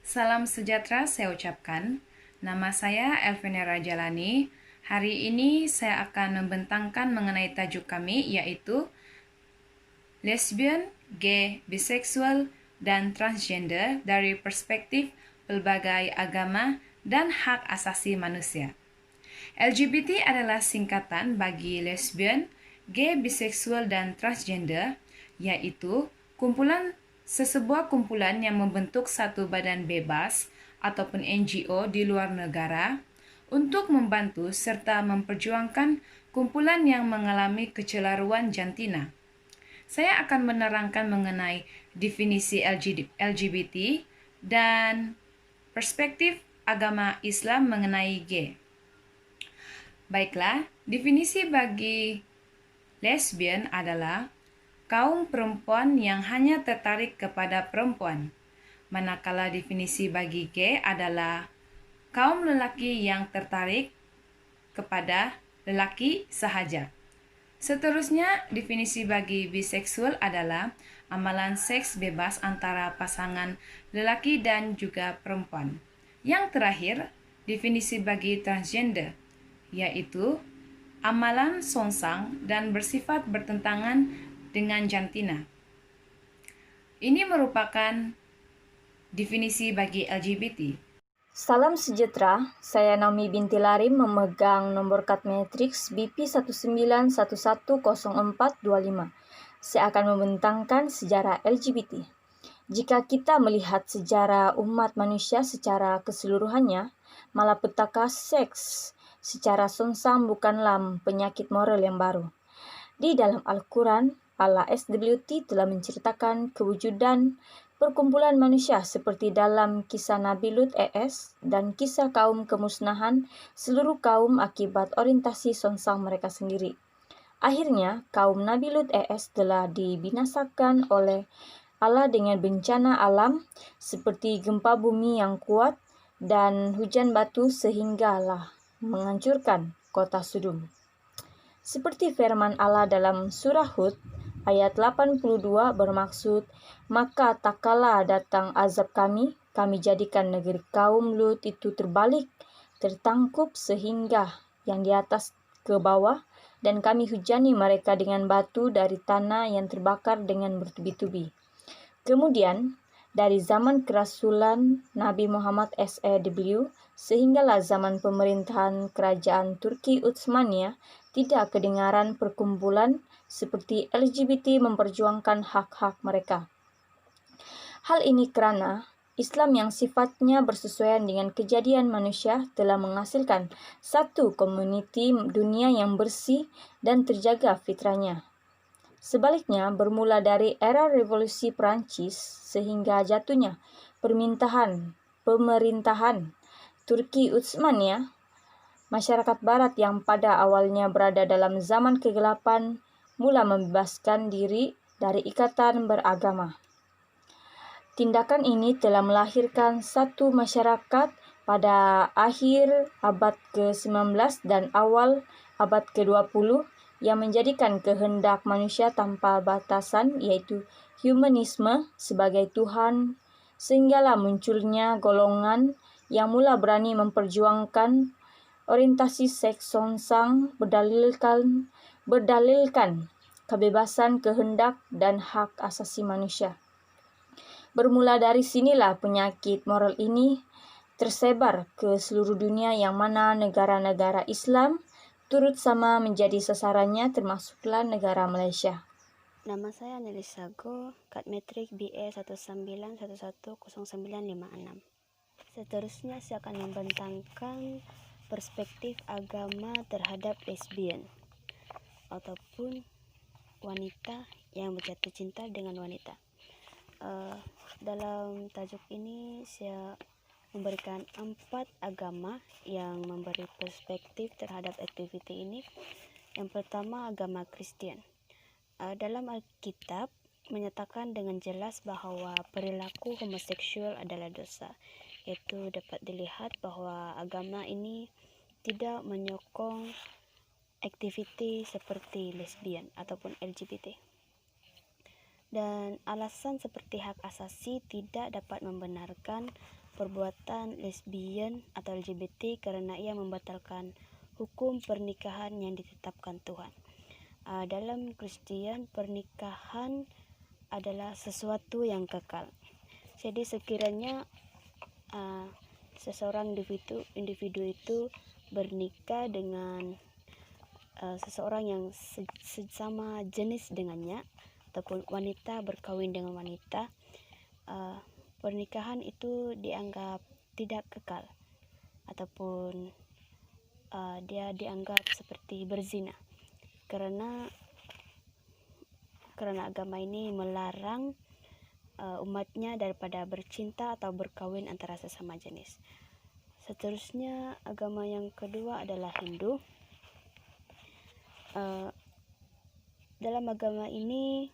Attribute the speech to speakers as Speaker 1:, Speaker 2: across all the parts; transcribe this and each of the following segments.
Speaker 1: Salam sejahtera saya ucapkan. Nama saya Elvina Rajalani. Hari ini saya akan membentangkan mengenai tajuk kami yaitu lesbian, gay, biseksual, dan transgender dari perspektif pelbagai agama dan hak asasi manusia. LGBT adalah singkatan bagi lesbian, gay, biseksual, dan transgender, yaitu sesebuah kumpulan yang membentuk satu badan bebas ataupun NGO di luar negara untuk membantu serta memperjuangkan kumpulan yang mengalami kecelaruan jantina. Saya akan menerangkan mengenai definisi LGBT dan perspektif agama Islam mengenai gay. Baiklah, definisi bagi lesbian adalah kaum perempuan yang hanya tertarik kepada perempuan. Manakala definisi bagi gay adalah kaum lelaki yang tertarik kepada lelaki sahaja. Seterusnya, definisi bagi biseksual adalah amalan seks bebas antara pasangan lelaki dan juga perempuan. Yang terakhir, definisi bagi transgender, yaitu amalan songsang dan bersifat bertentangan dengan jantina. Ini merupakan definisi bagi LGBT.
Speaker 2: Salam sejahtera, saya Naomi binti Larim memegang nomor kad matriks BP 19110425. Saya akan membentangkan sejarah LGBT. Jika kita melihat sejarah umat manusia secara keseluruhannya, malapetaka seks secara songsang bukanlah penyakit moral yang baru. Di dalam Al-Quran, Allah SWT telah menceritakan kewujudan perkumpulan manusia seperti dalam kisah Nabi Lut ES dan kisah kaum kemusnahan seluruh kaum akibat orientasi songsang mereka sendiri. Akhirnya, kaum Nabi Lut ES telah dibinasakan oleh Allah dengan bencana alam seperti gempa bumi yang kuat dan hujan batu sehinggalah menghancurkan kota Sodom. Seperti firman Allah dalam surah Hud ayat 82 bermaksud, maka tak kala datang azab kami jadikan negeri kaum Lut itu terbalik, tertangkup sehingga yang di atas ke bawah, dan kami hujani mereka dengan batu dari tanah yang terbakar dengan bertubi-tubi. Kemudian, dari zaman kerasulan Nabi Muhammad SAW sehinggalah zaman pemerintahan kerajaan Turki Utsmaniyah, tidak kedengaran perkumpulan seperti LGBT memperjuangkan hak-hak mereka. Hal ini karena Islam yang sifatnya bersesuaian dengan kejadian manusia telah menghasilkan satu komuniti dunia yang bersih dan terjaga fitrahnya. Sebaliknya, bermula dari era revolusi Prancis sehingga jatuhnya pemerintahan Turki Utsmaniyah, masyarakat barat yang pada awalnya berada dalam zaman kegelapan mula membebaskan diri dari ikatan beragama. Tindakan ini telah melahirkan satu masyarakat pada akhir abad ke-19 dan awal abad ke-20 yang menjadikan kehendak manusia tanpa batasan, yaitu humanisme sebagai Tuhan, sehinggalah munculnya golongan yang mula berani memperjuangkan orientasi seks songsang berdalilkan kebebasan kehendak dan hak asasi manusia. Bermula dari sinilah penyakit moral ini tersebar ke seluruh dunia yang mana negara-negara Islam turut sama menjadi sasarannya, termasuklah negara Malaysia.
Speaker 3: Nama saya Nelly Sago, kad metrik BE 19110956. Seterusnya saya akan membentangkan perspektif agama terhadap lesbian ataupun wanita yang berjatuh cinta dengan wanita. Dalam tajuk ini saya memberikan 4 agama yang memberi perspektif terhadap aktiviti ini. Yang pertama, agama Kristen. Dalam Alkitab menyatakan dengan jelas bahwa perilaku homoseksual adalah dosa. Itu dapat dilihat bahwa agama ini tidak menyokong aktiviti seperti lesbian ataupun LGBT. Dan alasan seperti hak asasi tidak dapat membenarkan perbuatan lesbian atau LGBT karena ia membatalkan hukum pernikahan yang ditetapkan Tuhan. Dalam Kristen, pernikahan adalah sesuatu yang kekal. Jadi sekiranya seseorang individu itu bernikah dengan seseorang yang sesama jenis dengannya, ataupun wanita berkawin dengan wanita, pernikahan itu dianggap tidak kekal, ataupun dia dianggap seperti berzina, karena agama ini melarang umatnya daripada bercinta atau berkawin antara sesama jenis. Seterusnya, agama yang kedua adalah Hindu. Dalam agama ini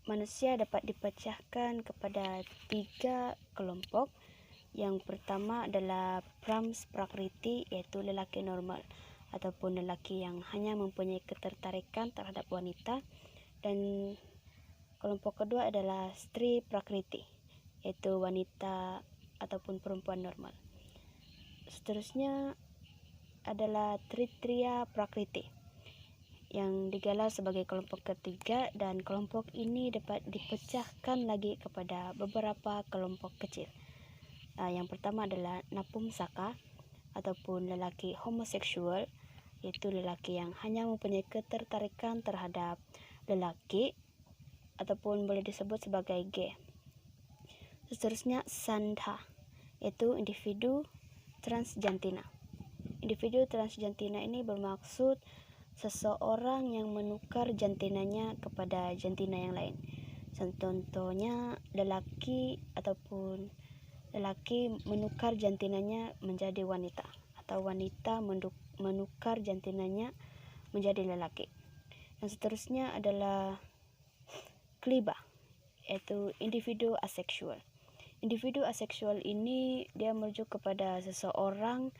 Speaker 3: manusia dapat dipecahkan kepada 3 kelompok. Yang pertama adalah Brahms Prakriti, yaitu lelaki normal ataupun lelaki yang hanya mempunyai ketertarikan terhadap wanita, dan kelompok kedua adalah Stri Prakriti, yaitu wanita ataupun perempuan normal. Seterusnya adalah Tritya Prakriti yang digelar sebagai kelompok ketiga, dan kelompok ini dapat dipecahkan lagi kepada beberapa kelompok kecil. Yang pertama adalah Napumsaka ataupun lelaki homoseksual, yaitu lelaki yang hanya mempunyai ketertarikan terhadap lelaki ataupun boleh disebut sebagai gay. Seterusnya Sandha, yaitu individu transjantina. Individu transjantina ini bermaksud seseorang yang menukar jantinanya kepada jantina yang lain. Contohnya lelaki menukar jantinanya menjadi wanita, atau wanita menukar jantinanya menjadi lelaki. Yang seterusnya adalah Kliba, yaitu individu aseksual. Individu aseksual ini dia merujuk kepada seseorang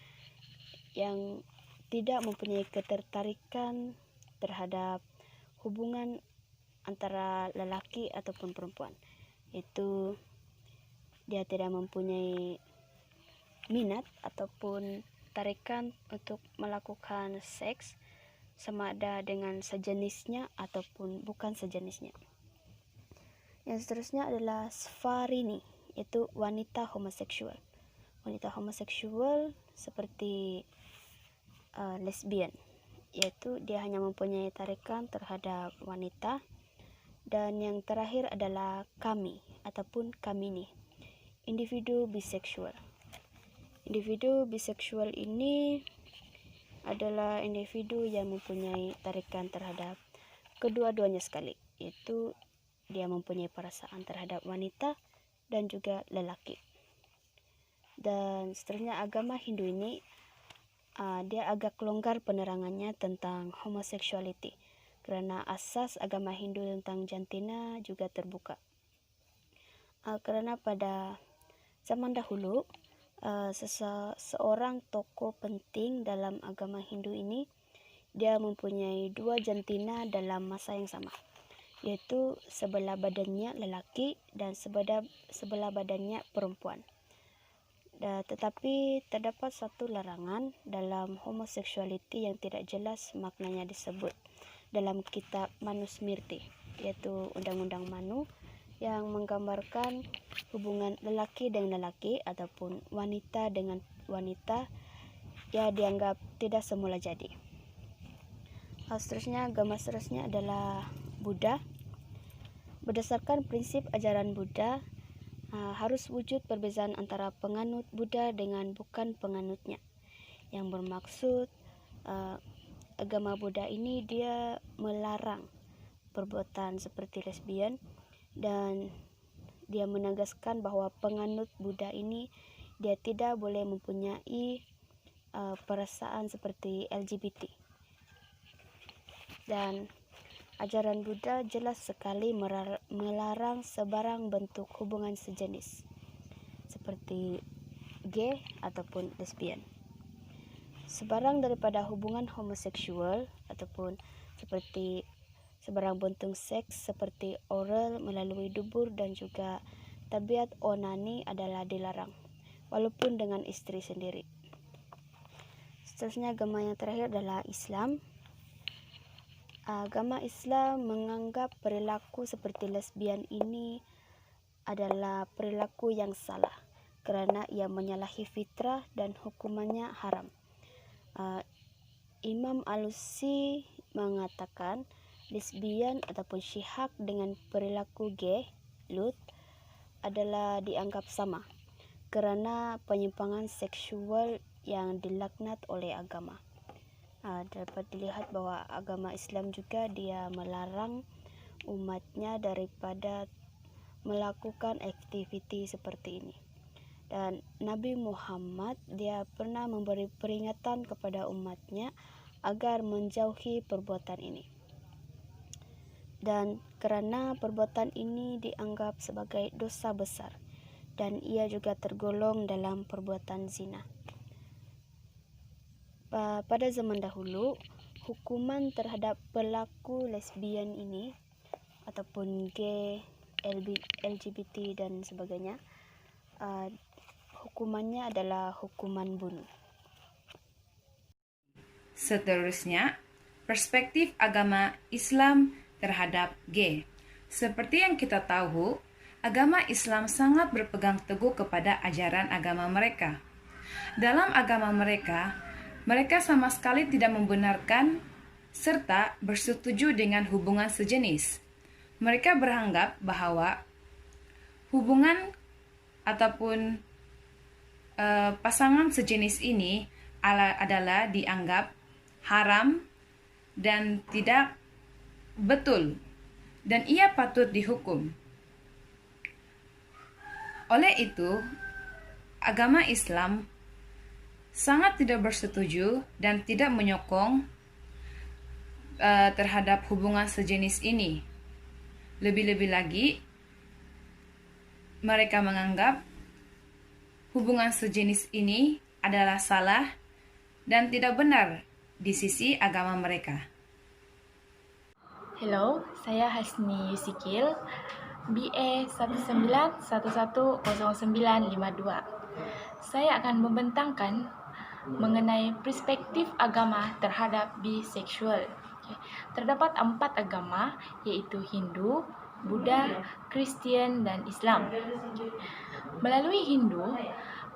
Speaker 3: yang tidak mempunyai ketertarikan terhadap hubungan antara lelaki ataupun perempuan. Itu dia tidak mempunyai minat ataupun tarikan untuk melakukan seks, sama ada dengan sejenisnya ataupun bukan sejenisnya. Yang seterusnya adalah Svarini, yaitu wanita homoseksual. Wanita homoseksual seperti lesbian, yaitu dia hanya mempunyai tarikan terhadap wanita. Dan yang terakhir adalah kami ataupun kamini, individu biseksual. Individu biseksual ini adalah individu yang mempunyai tarikan terhadap kedua-duanya sekali, yaitu dia mempunyai perasaan terhadap wanita dan juga lelaki. Dan seterusnya, agama Hindu ini dia agak longgar penerangannya tentang homoseksualiti, karena asas agama Hindu tentang jantina juga terbuka. Karena pada zaman dahulu seorang tokoh penting dalam agama Hindu ini dia mempunyai 2 jantina dalam masa yang sama, yaitu sebelah badannya lelaki dan sebelah badannya perempuan. Tetapi terdapat satu larangan dalam homoseksualiti yang tidak jelas maknanya disebut dalam kitab Manusmriti, yaitu Undang-Undang Manu, yang menggambarkan hubungan lelaki dengan lelaki ataupun wanita dengan wanita ya dianggap tidak semula jadi. Agama seterusnya adalah Buddha. Berdasarkan prinsip ajaran Buddha, harus wujud perbezaan antara penganut Buddha dengan bukan penganutnya, yang bermaksud agama Buddha ini dia melarang perbuatan seperti lesbian, dan dia menegaskan bahwa penganut Buddha ini dia tidak boleh mempunyai perasaan seperti LGBT. Dan ajaran Buddha jelas sekali melarang sebarang bentuk hubungan sejenis seperti gay ataupun lesbian. Sebarang daripada hubungan homoseksual ataupun seperti sebarang bentuk seks seperti oral melalui dubur dan juga tabiat onani adalah dilarang, walaupun dengan istri sendiri. Seterusnya agama yang terakhir adalah Islam. Agama Islam menganggap perilaku seperti lesbian ini adalah perilaku yang salah kerana ia menyalahi fitrah dan hukumannya haram. Imam Alusi mengatakan lesbian ataupun syihak dengan perilaku gay, lut, adalah dianggap sama kerana penyimpangan seksual yang dilaknat oleh agama. Dapat dilihat bahawa agama Islam juga dia melarang umatnya daripada melakukan aktiviti seperti ini. Dan Nabi Muhammad dia pernah memberi peringatan kepada umatnya agar menjauhi perbuatan ini. Dan kerana perbuatan ini dianggap sebagai dosa besar dan ia juga tergolong dalam perbuatan zina. Pada zaman dahulu, hukuman terhadap pelaku lesbian ini ataupun gay, LGBT dan sebagainya, hukumannya adalah hukuman bunuh.
Speaker 1: Seterusnya, perspektif agama Islam terhadap gay. Seperti yang kita tahu, agama Islam sangat berpegang teguh kepada ajaran agama mereka. Dalam agama mereka, mereka sama sekali tidak membenarkan serta bersetuju dengan hubungan sejenis. Mereka beranggap bahwa hubungan ataupun pasangan sejenis ini adalah dianggap haram dan tidak betul, dan ia patut dihukum. Oleh itu, agama Islam sangat tidak bersetuju dan tidak menyokong terhadap hubungan sejenis ini. Lebih-lebih lagi, mereka menganggap hubungan sejenis ini adalah salah dan tidak benar di sisi agama mereka.
Speaker 2: Hello, saya Hasni Yusikil, BA 19110952. Saya akan membentangkan mengenai perspektif agama terhadap biseksual. Terdapat 4 agama, iaitu Hindu, Buddha, Kristian, dan Islam. Melalui Hindu,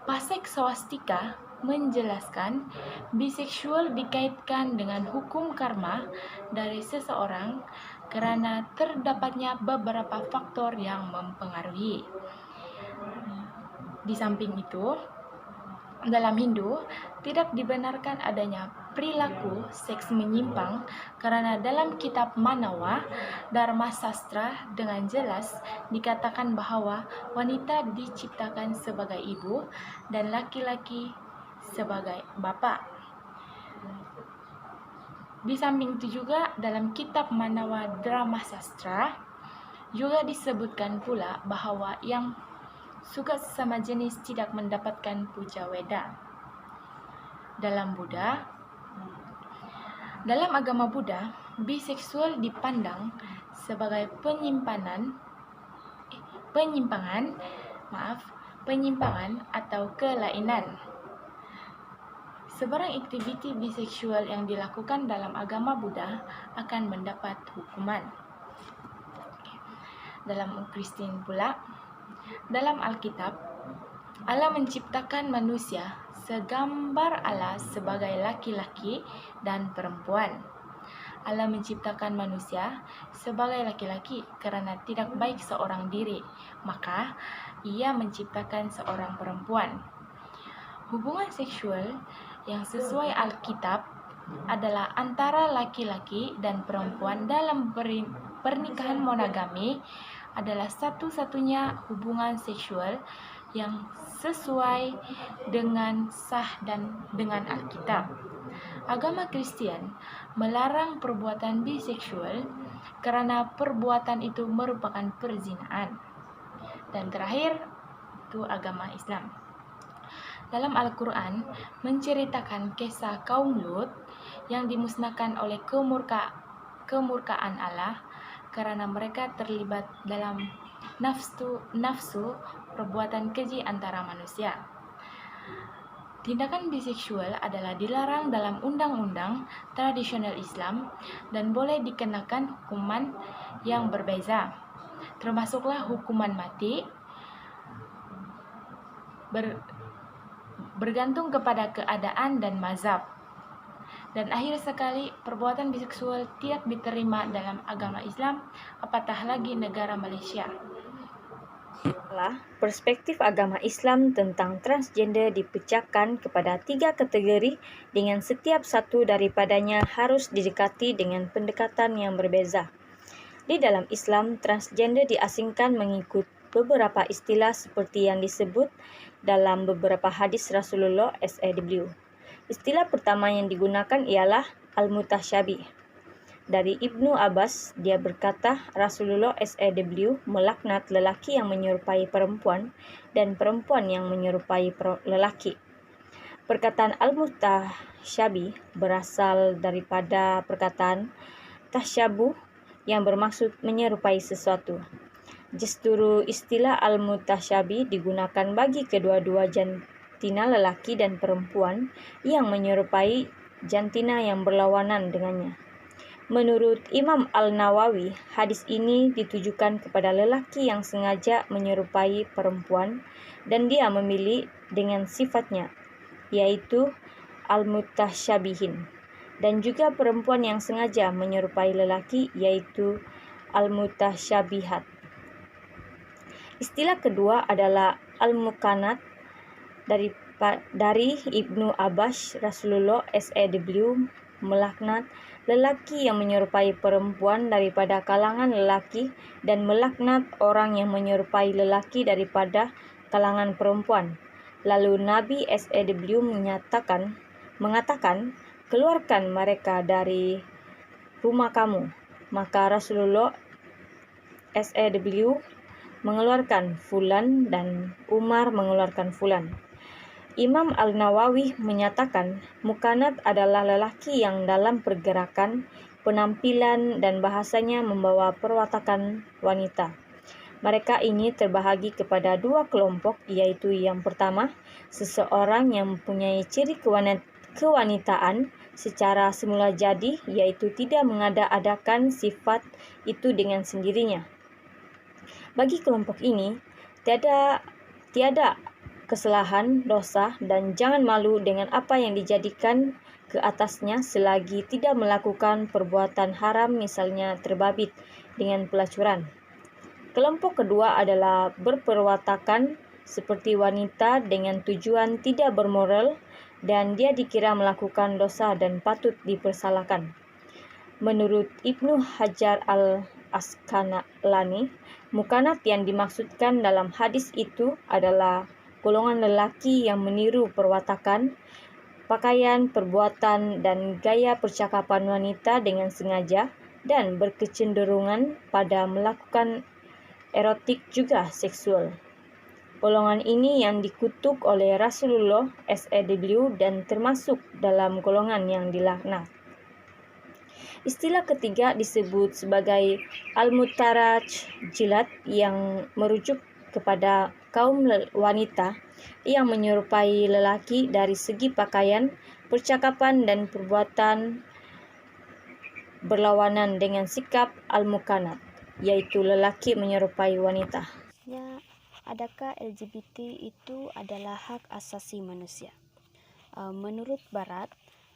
Speaker 2: Pasek Swastika menjelaskan biseksual dikaitkan dengan hukum karma dari seseorang kerana terdapatnya beberapa faktor yang mempengaruhi. Di samping itu, dalam Hindu tidak dibenarkan adanya perilaku seks menyimpang kerana dalam kitab Manawa Dharma Sastra dengan jelas dikatakan bahawa wanita diciptakan sebagai ibu dan laki-laki sebagai bapa. Di samping itu juga dalam kitab Manawa Dharma Sastra juga disebutkan pula bahawa yang suka sesama jenis tidak mendapatkan puja weda. Dalam agama Buddha, biseksual dipandang sebagai penyimpangan atau kelainan. Sebarang aktiviti biseksual yang dilakukan dalam agama Buddha akan mendapat hukuman. Dalam Kristen pula, dalam Alkitab, Allah menciptakan manusia segambar Allah sebagai laki-laki dan perempuan. Allah menciptakan manusia sebagai laki-laki kerana tidak baik seorang diri, maka ia menciptakan seorang perempuan. Hubungan seksual yang sesuai Alkitab adalah antara laki-laki dan perempuan dalam pernikahan monogami adalah satu-satunya hubungan seksual yang sesuai dengan sah dan dengan Alkitab. Agama Kristian melarang perbuatan biseksual kerana perbuatan itu merupakan perzinaan. Dan terakhir, itu agama Islam. Dalam Al-Quran menceritakan kisah kaum Lut yang dimusnahkan oleh kemurkaan Allah kerana mereka terlibat dalam
Speaker 4: nafsu, perbuatan keji antara manusia. Tindakan biseksual adalah dilarang dalam undang-undang tradisional Islam dan boleh dikenakan hukuman yang berbeza, termasuklah hukuman mati, bergantung kepada keadaan dan mazhab. Dan akhir sekali, perbuatan biseksual tidak diterima dalam agama Islam, apatah lagi negara Malaysia.
Speaker 2: Perspektif agama Islam tentang transgender dipecahkan kepada 3 kategori dengan setiap satu daripadanya harus didekati dengan pendekatan yang berbeza. Di dalam Islam, transgender diasingkan mengikut beberapa istilah seperti yang disebut dalam beberapa hadis Rasulullah SAW. Istilah pertama yang digunakan ialah al-mutasyabih. Dari Ibnu Abbas, dia berkata Rasulullah SAW melaknat lelaki yang menyerupai perempuan dan perempuan yang menyerupai lelaki. Perkataan al-mutasyabi berasal daripada perkataan tasyabuh yang bermaksud menyerupai sesuatu. Justru istilah al-mutasyabi digunakan bagi kedua-dua jantina lelaki dan perempuan yang menyerupai jantina yang berlawanan dengannya. Menurut Imam Al-Nawawi, hadis ini ditujukan kepada lelaki yang sengaja menyerupai perempuan dan dia memilih dengan sifatnya, yaitu al-mutasyabihin, dan juga perempuan yang sengaja menyerupai lelaki, yaitu al-mutasyabihat. Istilah kedua adalah al-mukanat. Dari Ibnu Abbas, Rasulullah SAW melaknat lelaki yang menyerupai perempuan daripada kalangan lelaki dan melaknat orang yang menyerupai lelaki daripada kalangan perempuan. Lalu Nabi SAW mengatakan, keluarkan mereka dari rumah kamu. Maka Rasulullah SAW mengeluarkan Fulan dan Umar mengeluarkan Fulan. Imam Al-Nawawi menyatakan, mukanat adalah lelaki yang dalam pergerakan, penampilan, dan bahasanya membawa perwatakan wanita. Mereka ini terbahagi kepada 2 kelompok, yaitu yang pertama, seseorang yang mempunyai ciri kewanitaan secara semula jadi, yaitu tidak mengada-adakan sifat itu dengan sendirinya. Bagi kelompok ini, tiada kesalahan, dosa, dan jangan malu dengan apa yang dijadikan ke atasnya selagi tidak melakukan perbuatan haram, misalnya terbabit dengan pelacuran. Kelompok kedua adalah berperwatakan seperti wanita dengan tujuan tidak bermoral dan dia dikira melakukan dosa dan patut dipersalahkan. Menurut Ibnu Hajar al-Asqalani, mukanat yang dimaksudkan dalam hadis itu adalah golongan lelaki yang meniru perwatakan, pakaian, perbuatan, dan gaya percakapan wanita dengan sengaja dan berkecenderungan pada melakukan erotik juga seksual. Golongan ini yang dikutuk oleh Rasulullah SAW dan termasuk dalam golongan yang dilaknat. Istilah ketiga disebut sebagai al-mutarajjilat yang merujuk kepada kaum wanita yang menyerupai lelaki dari segi pakaian, percakapan, dan perbuatan berlawanan dengan sikap al-mukanat, yaitu lelaki menyerupai wanita.
Speaker 3: Ya, adakah LGBT itu adalah hak asasi manusia? Menurut Barat,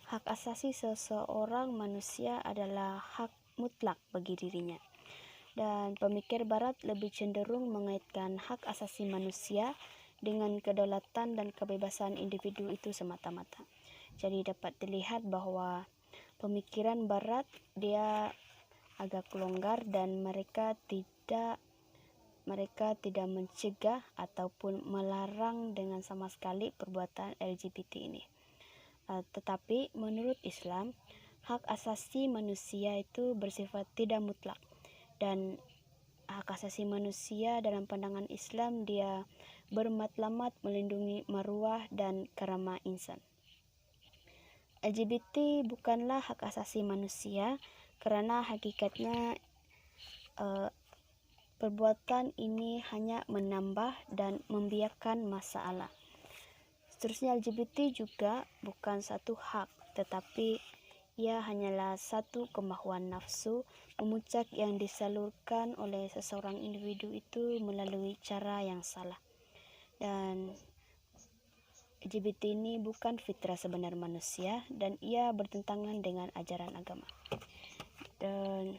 Speaker 3: hak asasi seseorang manusia adalah hak mutlak bagi dirinya. Dan pemikir Barat lebih cenderung mengaitkan hak asasi manusia dengan kedaulatan dan kebebasan individu itu semata-mata. Jadi dapat dilihat bahwa pemikiran Barat dia agak longgar dan mereka tidak mencegah ataupun melarang dengan sama sekali perbuatan LGBT ini. Tetapi menurut Islam, hak asasi manusia itu bersifat tidak mutlak. Dan hak asasi manusia dalam pandangan Islam dia bermatlamat melindungi maruah dan karama insan. LGBT bukanlah hak asasi manusia karena hakikatnya perbuatan ini hanya menambah dan membiarkan masalah. Seterusnya, LGBT juga bukan satu hak, tetapi ia hanyalah satu kemahuan nafsu memuncak yang disalurkan oleh seseorang individu itu melalui cara yang salah. Dan LGBT ini bukan fitrah sebenar manusia dan ia bertentangan dengan ajaran agama. Dan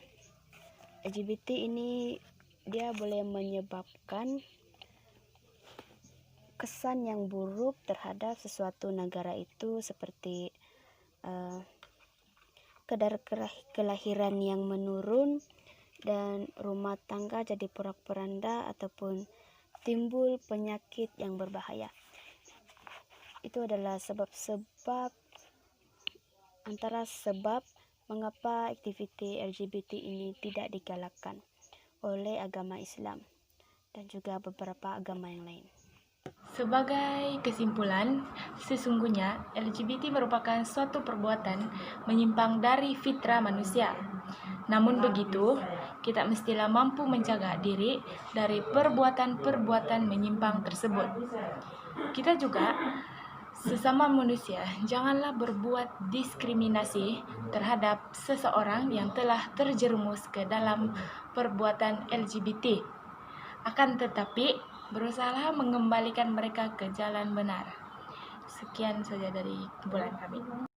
Speaker 3: LGBT ini dia boleh menyebabkan kesan yang buruk terhadap sesuatu negara itu, seperti kadar kelahiran yang menurun dan rumah tangga jadi porak-poranda ataupun timbul penyakit yang berbahaya. Itu adalah antara sebab mengapa aktiviti LGBT ini tidak digalakkan oleh agama Islam dan juga beberapa agama yang lain.
Speaker 4: Sebagai kesimpulan, sesungguhnya LGBT merupakan suatu perbuatan menyimpang dari fitrah manusia. Namun begitu, kita mestilah mampu menjaga diri dari perbuatan-perbuatan menyimpang tersebut. Kita juga, sesama manusia, janganlah berbuat diskriminasi terhadap seseorang yang telah terjerumus ke dalam perbuatan LGBT. Akan tetapi, berusaha mengembalikan mereka ke jalan benar. Sekian saja dari kumpulan kami.